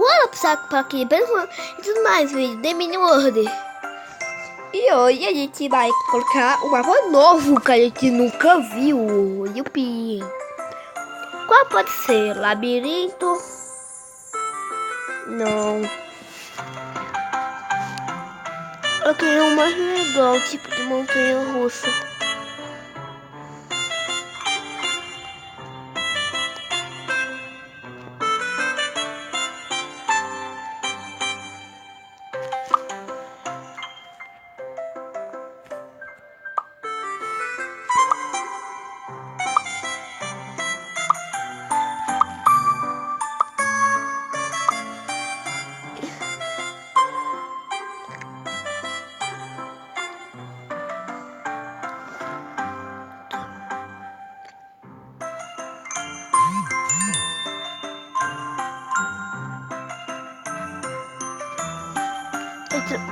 Olha saco pra aqui, e tudo mais, vídeo, The Mini World. E hoje a gente vai colocar um mapa novo que a gente nunca viu. Yupi! Qual pode ser? Labirinto? Não. Eu queria um mais legal, tipo de montanha russa.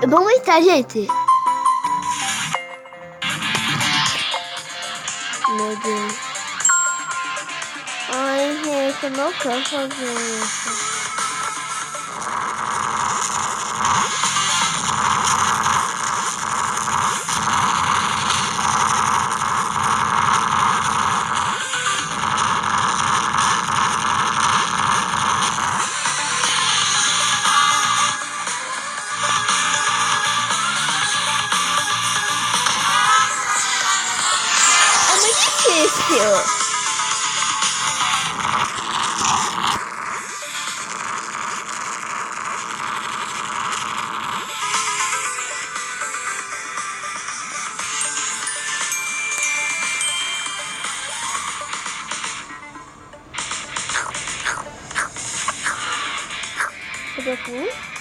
Vamos entrar, gente. Meu Deus. Ai, gente, eu não quero fazer isso. É muito difícil. Cadê aqui?